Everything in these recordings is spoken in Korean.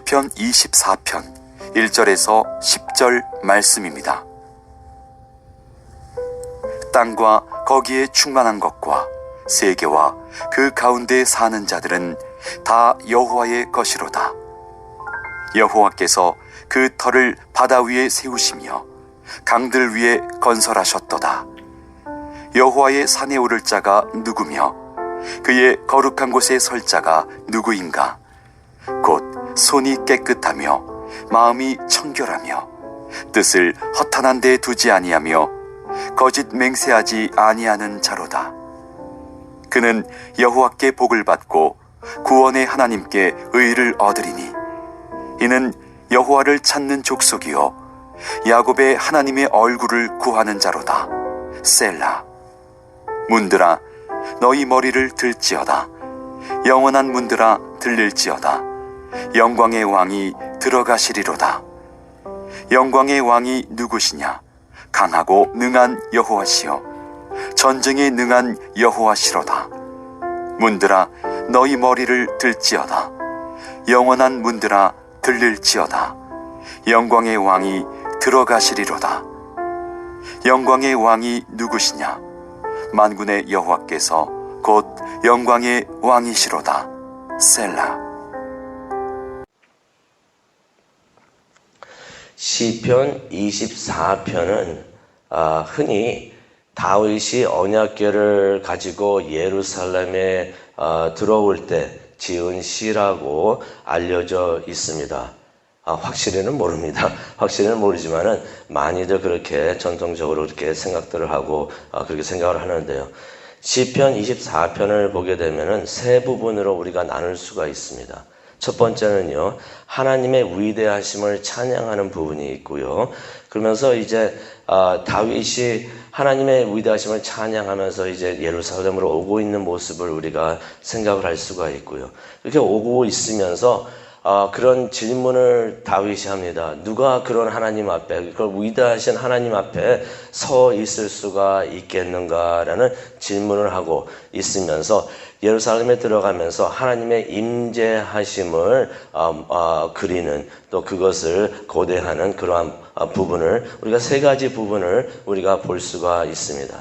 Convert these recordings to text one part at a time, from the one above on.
시편 24편 1절에서 10절 말씀입니다. 땅과 거기에 충만한 것과 세계와 그 가운데 사는 자들은 다 여호와의 것이로다. 여호와께서 그 터를 바다 위에 세우시며 강들 위에 건설하셨도다. 여호와의 산에 오를 자가 누구며 그의 거룩한 곳에 설 자가 누구인가? 곧 손이 깨끗하며 마음이 청결하며 뜻을 허탄한 데 두지 아니하며 거짓 맹세하지 아니하는 자로다. 그는 여호와께 복을 받고 구원의 하나님께 의를 얻으리니 이는 여호와를 찾는 족속이요 야곱의 하나님의 얼굴을 구하는 자로다. 셀라. 문들아 너희 머리를 들지어다. 영원한 문들아 들릴지어다. 영광의 왕이 들어가시리로다. 영광의 왕이 누구시냐? 강하고 능한 여호와시요 전쟁에 능한 여호와시로다. 문들아 너희 머리를 들지어다. 영원한 문들아 들릴지어다. 영광의 왕이 들어가시리로다. 영광의 왕이 누구시냐? 만군의 여호와께서 곧 영광의 왕이시로다. 셀라. 시편 24편은 흔히 다윗이 언약궤를 가지고 예루살렘에 들어올 때 지은 시라고 알려져 있습니다. 확실히는 모릅니다. 확실히는 모르지만은 많이들 그렇게 전통적으로 그렇게 생각들을 하고 그렇게 생각을 하는데요. 시편 24편을 보게 되면은 세 부분으로 우리가 나눌 수가 있습니다. 첫 번째는요, 하나님의 위대하심을 찬양하는 부분이 있고요. 그러면서 이제 다윗이 하나님의 위대하심을 찬양하면서 이제 예루살렘으로 오고 있는 모습을 우리가 생각을 할 수가 있고요. 이렇게 오고 있으면서 그런 질문을 다윗이 합니다. 누가 그런 하나님 앞에, 그런 위대하신 하나님 앞에 서 있을 수가 있겠는가라는 질문을 하고 있으면서 예루살렘에 들어가면서 하나님의 임재하심을 그리는, 또 그것을 고대하는 그러한 부분을, 우리가 세 가지 부분을 우리가 볼 수가 있습니다.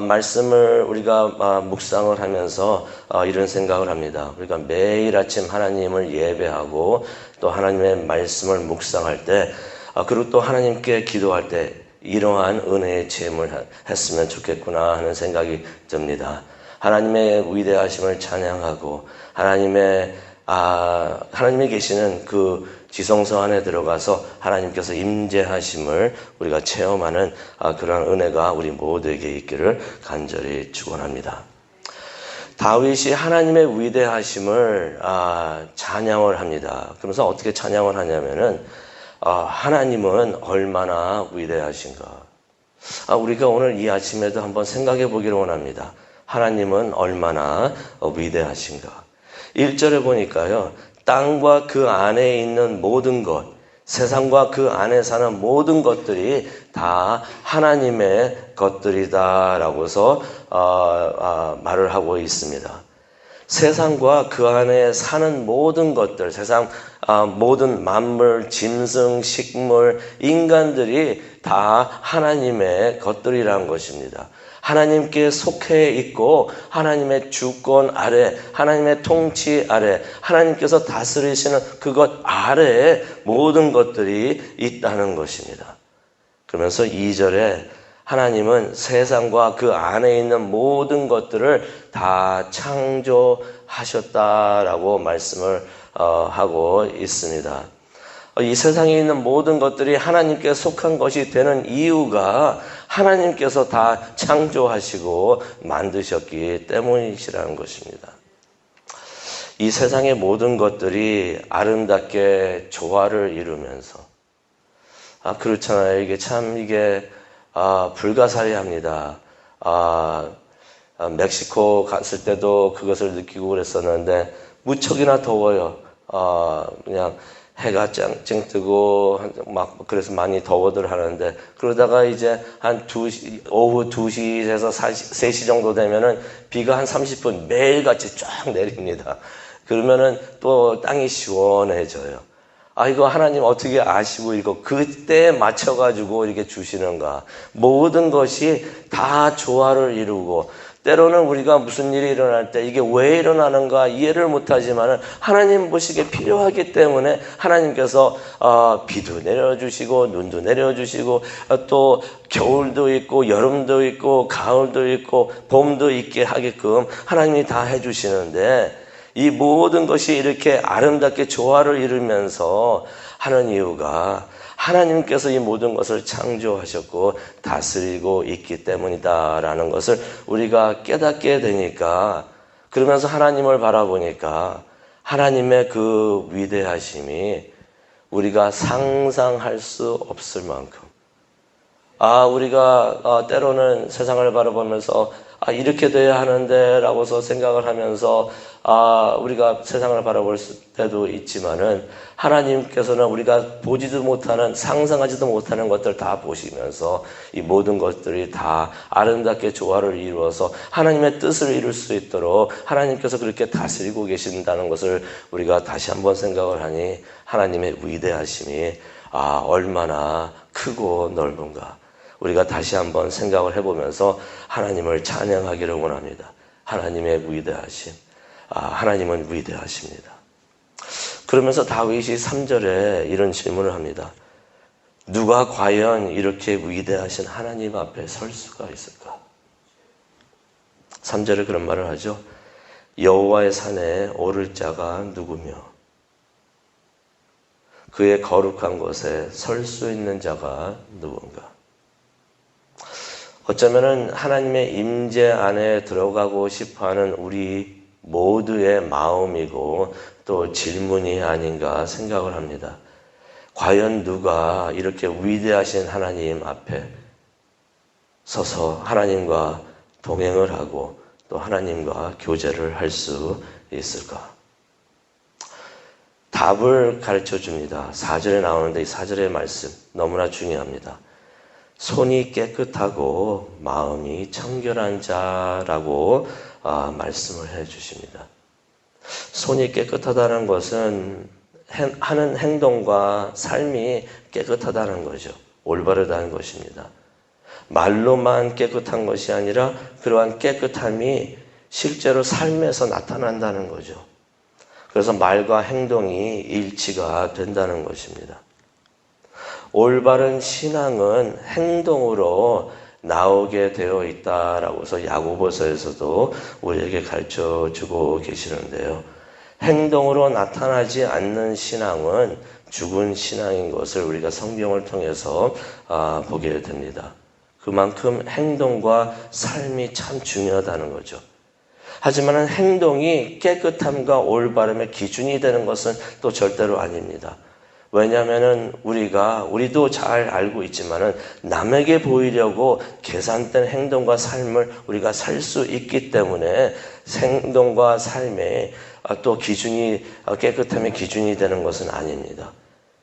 말씀을 우리가 묵상을 하면서 이런 생각을 합니다. 우리가 매일 아침 하나님을 예배하고 또 하나님의 말씀을 묵상할 때, 그리고 또 하나님께 기도할 때 이러한 은혜의 체험을 했으면 좋겠구나 하는 생각이 듭니다. 하나님의 위대하심을 찬양하고 하나님이 계시는 그 지성소 안에 들어가서 하나님께서 임재하심을 우리가 체험하는 그런 은혜가 우리 모두에게 있기를 간절히 축원합니다. 다윗이 하나님의 위대하심을 찬양을 합니다. 그러면서 어떻게 찬양을 하냐면은 하나님은 얼마나 위대하신가. 우리가 오늘 이 아침에도 한번 생각해 보기를 원합니다. 하나님은 얼마나 위대하신가. 1절에 보니까요, 땅과 그 안에 있는 모든 것, 세상과 그 안에 사는 모든 것들이 다 하나님의 것들이다라고서 말을 하고 있습니다. 세상과 그 안에 사는 모든 것들, 세상 모든 만물, 짐승, 식물, 인간들이 다 하나님의 것들이라는 것입니다. 하나님께 속해 있고 하나님의 주권 아래, 하나님의 통치 아래, 하나님께서 다스리시는 그것 아래에 모든 것들이 있다는 것입니다. 그러면서 2절에 하나님은 세상과 그 안에 있는 모든 것들을 다 창조하셨다라고 말씀을 하고 있습니다. 이 세상에 있는 모든 것들이 하나님께 속한 것이 되는 이유가 하나님께서 다 창조하시고 만드셨기 때문이시라는 것입니다. 이 세상의 모든 것들이 아름답게 조화를 이루면서 그렇잖아요. 이게 불가사리합니다. 멕시코 갔을 때도 그것을 느끼고 그랬었는데 무척이나 더워요. 그냥 해가 쨍쨍 뜨고 막 그래서 많이 더워들 하는데, 그러다가 이제 한 오후 2시에서 3시 정도 되면은 비가 한 30분 매일같이 쫙 내립니다. 그러면은 또 땅이 시원해져요. 아, 이거 하나님 어떻게 아시고 이거 그때에 맞춰가지고 이렇게 주시는가. 모든 것이 다 조화를 이루고, 때로는 우리가 무슨 일이 일어날 때 이게 왜 일어나는가 이해를 못하지만은 하나님 보시기에 필요하기 때문에 하나님께서 비도 내려주시고 눈도 내려주시고 또 겨울도 있고 여름도 있고 가을도 있고 봄도 있게 하게끔 하나님이 다 해주시는데, 이 모든 것이 이렇게 아름답게 조화를 이루면서 하는 이유가 하나님께서 이 모든 것을 창조하셨고 다스리고 있기 때문이다라는 것을 우리가 깨닫게 되니까, 그러면서 하나님을 바라보니까 하나님의 그 위대하심이 우리가 상상할 수 없을 만큼, 우리가 때로는 세상을 바라보면서 이렇게 돼야 하는데 라고서 생각을 하면서 우리가 세상을 바라볼 때도 있지만은, 하나님께서는 우리가 보지도 못하는, 상상하지도 못하는 것들 다 보시면서 이 모든 것들이 다 아름답게 조화를 이루어서 하나님의 뜻을 이룰 수 있도록 하나님께서 그렇게 다스리고 계신다는 것을 우리가 다시 한번 생각을 하니, 하나님의 위대하심이 얼마나 크고 넓은가 우리가 다시 한번 생각을 해보면서 하나님을 찬양하기를 원합니다. 하나님의 위대하심, 하나님은 위대하십니다. 그러면서 다윗이 3절에 이런 질문을 합니다. 누가 과연 이렇게 위대하신 하나님 앞에 설 수가 있을까? 3절에 그런 말을 하죠. 여호와의 산에 오를 자가 누구며 그의 거룩한 곳에 설 수 있는 자가 누군가? 어쩌면은 하나님의 임재 안에 들어가고 싶어하는 우리 모두의 마음이고 또 질문이 아닌가 생각을 합니다. 과연 누가 이렇게 위대하신 하나님 앞에 서서 하나님과 동행을 하고 또 하나님과 교제를 할 수 있을까? 답을 가르쳐 줍니다. 4절에 나오는데 이 4절의 말씀 너무나 중요합니다. 손이 깨끗하고 마음이 청결한 자라고 말씀을 해 주십니다. 손이 깨끗하다는 것은 하는 행동과 삶이 깨끗하다는 거죠. 올바르다는 것입니다. 말로만 깨끗한 것이 아니라 그러한 깨끗함이 실제로 삶에서 나타난다는 거죠. 그래서 말과 행동이 일치가 된다는 것입니다. 올바른 신앙은 행동으로 나오게 되어 있다라고서 야고보서에서도 우리에게 가르쳐주고 계시는데요. 행동으로 나타나지 않는 신앙은 죽은 신앙인 것을 우리가 성경을 통해서 보게 됩니다. 그만큼 행동과 삶이 참 중요하다는 거죠. 하지만 행동이 깨끗함과 올바름의 기준이 되는 것은 또 절대로 아닙니다. 왜냐하면은 우리도 잘 알고 있지만은 남에게 보이려고 계산된 행동과 삶을 우리가 살 수 있기 때문에 행동과 삶의 또 기준이 깨끗함의 기준이 되는 것은 아닙니다.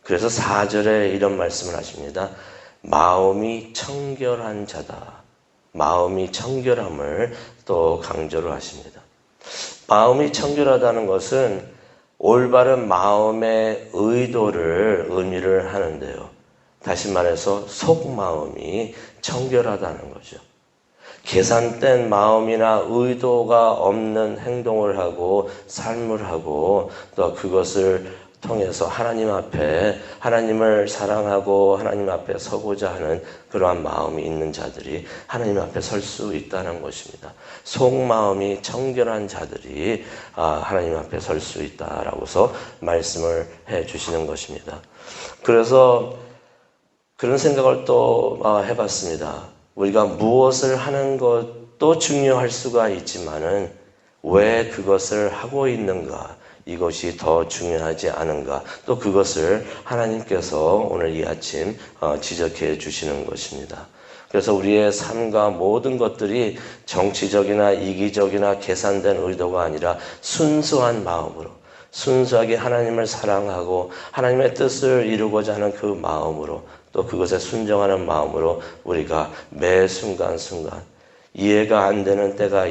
그래서 4절에 이런 말씀을 하십니다. 마음이 청결한 자다. 마음이 청결함을 또 강조를 하십니다. 마음이 청결하다는 것은 올바른 마음의 의도를 의미를 하는데요. 다시 말해서 속마음이 청결하다는 거죠. 계산된 마음이나 의도가 없는 행동을 하고 삶을 하고 또 그것을 통해서 하나님 앞에 하나님을 사랑하고 하나님 앞에 서고자 하는 그러한 마음이 있는 자들이 하나님 앞에 설 수 있다는 것입니다. 속마음이 청결한 자들이 하나님 앞에 설 수 있다라고서 말씀을 해 주시는 것입니다. 그래서 그런 생각을 또 해봤습니다. 우리가 무엇을 하는 것도 중요할 수가 있지만은 왜 그것을 하고 있는가? 이것이 더 중요하지 않은가? 또 그것을 하나님께서 오늘 이 아침 지적해 주시는 것입니다. 그래서 우리의 삶과 모든 것들이 정치적이나 이기적이나 계산된 의도가 아니라 순수한 마음으로, 순수하게 하나님을 사랑하고 하나님의 뜻을 이루고자 하는 그 마음으로 또 그것에 순종하는 마음으로 우리가 매 순간순간 이해가 안 되는 때가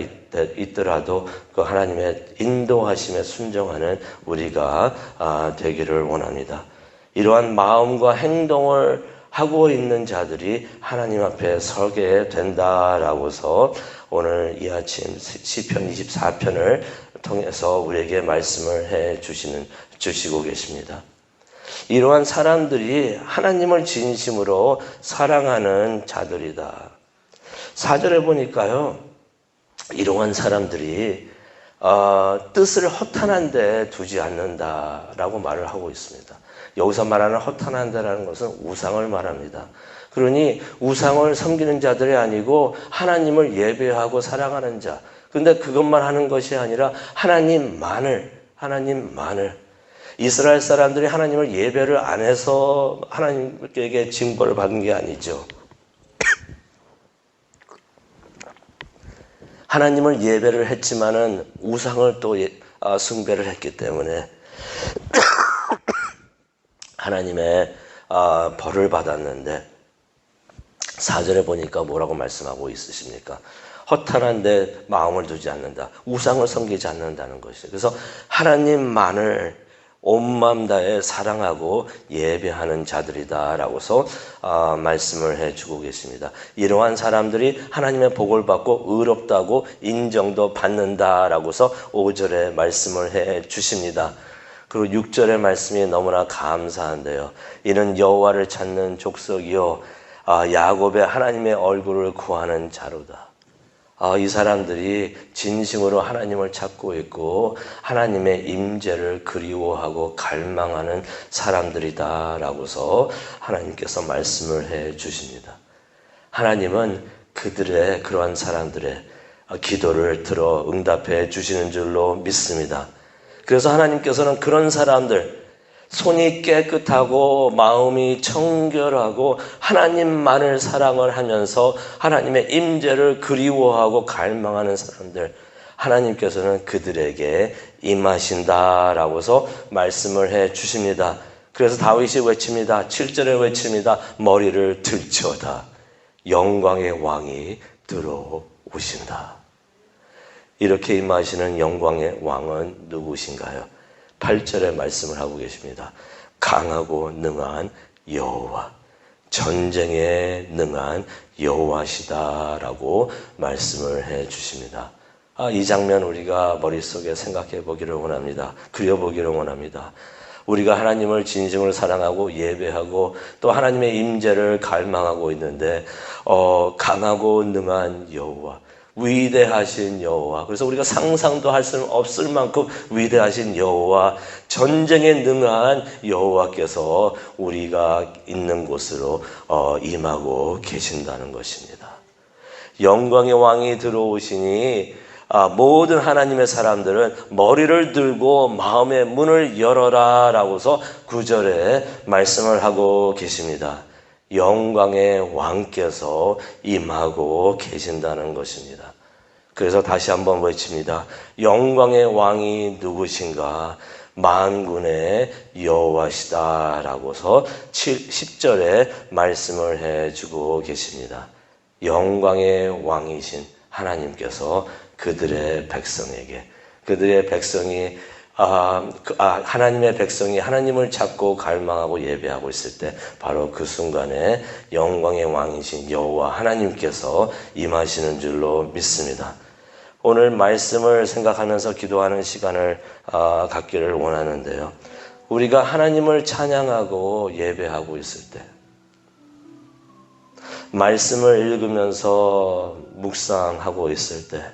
있더라도 그 하나님의 인도하심에 순종하는 우리가 되기를 원합니다. 이러한 마음과 행동을 하고 있는 자들이 하나님 앞에 서게 된다라고서 오늘 이 아침 시편 24편을 통해서 우리에게 말씀을 주시고 계십니다. 이러한 사람들이 하나님을 진심으로 사랑하는 자들이다. 4절에 보니까요, 이러한 사람들이 뜻을 허탄한 데 두지 않는다라고 말을 하고 있습니다. 여기서 말하는 허탄한 데라는 것은 우상을 말합니다. 그러니 우상을 섬기는 자들이 아니고 하나님을 예배하고 사랑하는 자. 근데 그것만 하는 것이 아니라 하나님만을 이스라엘 사람들이 하나님을 예배를 안 해서 하나님께 징벌을 받은 게 아니죠. 하나님을 예배를 했지만은 우상을 또 숭배를 했기 때문에 하나님의 벌을 받았는데 4절에 보니까 뭐라고 말씀하고 있으십니까? 허탄한데 마음을 두지 않는다. 우상을 섬기지 않는다는 것이죠. 그래서 하나님만을 온 마음 다해 사랑하고 예배하는 자들이다라고서 말씀을 해주고 계십니다. 이러한 사람들이 하나님의 복을 받고 의롭다고 인정도 받는다라고서 5절에 말씀을 해주십니다. 그리고 6절의 말씀이 너무나 감사한데요. 이는 여호와를 찾는 족속이요 야곱의 하나님의 얼굴을 구하는 자로다. 이 사람들이 진심으로 하나님을 찾고 있고 하나님의 임재를 그리워하고 갈망하는 사람들이다라고서 하나님께서 말씀을 해 주십니다. 하나님은 그러한 사람들의 기도를 들어 응답해 주시는 줄로 믿습니다. 그래서 하나님께서는 그런 사람들, 손이 깨끗하고 마음이 청결하고 하나님만을 사랑을 하면서 하나님의 임재를 그리워하고 갈망하는 사람들, 하나님께서는 그들에게 임하신다라고서 말씀을 해 주십니다. 그래서 다윗이 외칩니다. 7절에 외칩니다. 머리를 들치어다. 영광의 왕이 들어오신다. 이렇게 임하시는 영광의 왕은 누구신가요? 8절에 말씀을 하고 계십니다. 강하고 능한 여호와, 전쟁에 능한 여호와시다라고 말씀을 해 주십니다. 이 장면 우리가 머릿속에 생각해 보기를 원합니다. 그려보기를 원합니다. 우리가 하나님을 진심으로 사랑하고 예배하고 또 하나님의 임재를 갈망하고 있는데 강하고 능한 여호와, 위대하신 여호와, 그래서 우리가 상상도 할 수 없을 만큼 위대하신 여호와, 전쟁에 능한 여호와께서 우리가 있는 곳으로 임하고 계신다는 것입니다. 영광의 왕이 들어오시니 모든 하나님의 사람들은 머리를 들고 마음의 문을 열어라 라고서 9절에 말씀을 하고 계십니다. 영광의 왕께서 임하고 계신다는 것입니다. 그래서 다시 한번 외칩니다. 영광의 왕이 누구신가? 만군의 여호와시다라고서 10절에 말씀을 해주고 계십니다. 영광의 왕이신 하나님께서 그들의 백성에게, 그들의 백성이 하나님의 백성이 하나님을 찾고 갈망하고 예배하고 있을 때 바로 그 순간에 영광의 왕이신 여호와 하나님께서 임하시는 줄로 믿습니다. 오늘 말씀을 생각하면서 기도하는 시간을 갖기를 원하는데요. 우리가 하나님을 찬양하고 예배하고 있을 때, 말씀을 읽으면서 묵상하고 있을 때,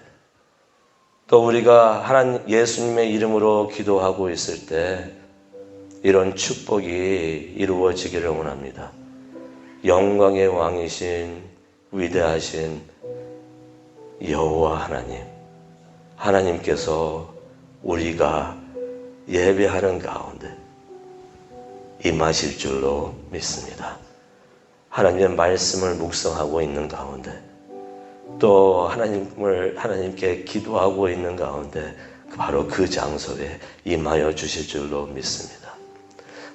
또 우리가 예수님의 이름으로 기도하고 있을 때 이런 축복이 이루어지기를 원합니다. 영광의 왕이신 위대하신 여호와 하나님께서 우리가 예배하는 가운데 임하실 줄로 믿습니다. 하나님의 말씀을 묵상하고 있는 가운데 또 하나님께 기도하고 있는 가운데 바로 그 장소에 임하여 주실 줄로 믿습니다.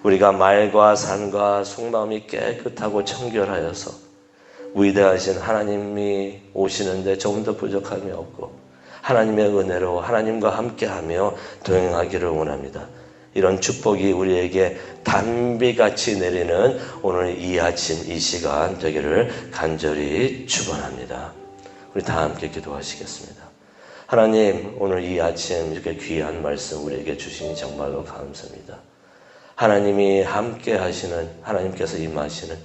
우리가 말과 산과 속마음이 깨끗하고 청결하여서 위대하신 하나님이 오시는데 조금 더 부족함이 없고 하나님의 은혜로 하나님과 함께하며 동행하기를 원합니다. 이런 축복이 우리에게 단비같이 내리는 오늘 이 아침 이 시간 되기를 간절히 축원합니다. 우리 다 함께 기도하시겠습니다. 하나님, 오늘 이 아침 이렇게 귀한 말씀 우리에게 주시니 정말로 감사합니다. 하나님이 함께 하시는, 하나님께서 임하시는,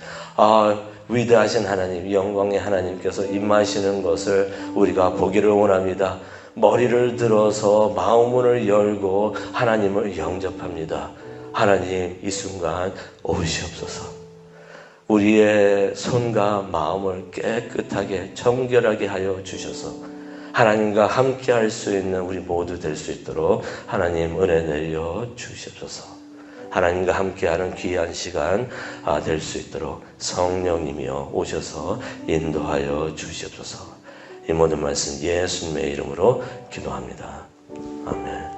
위대하신 하나님, 영광의 하나님께서 임하시는 것을 우리가 보기를 원합니다. 머리를 들어서 마음문을 열고 하나님을 영접합니다. 하나님, 이 순간 오시옵소서. 우리의 손과 마음을 깨끗하게 정결하게 하여 주셔서 하나님과 함께 할 수 있는 우리 모두 될 수 있도록 하나님 은혜 내려 주시옵소서. 하나님과 함께하는 귀한 시간 될 수 있도록 성령님이여 오셔서 인도하여 주시옵소서. 이 모든 말씀 예수님의 이름으로 기도합니다. 아멘.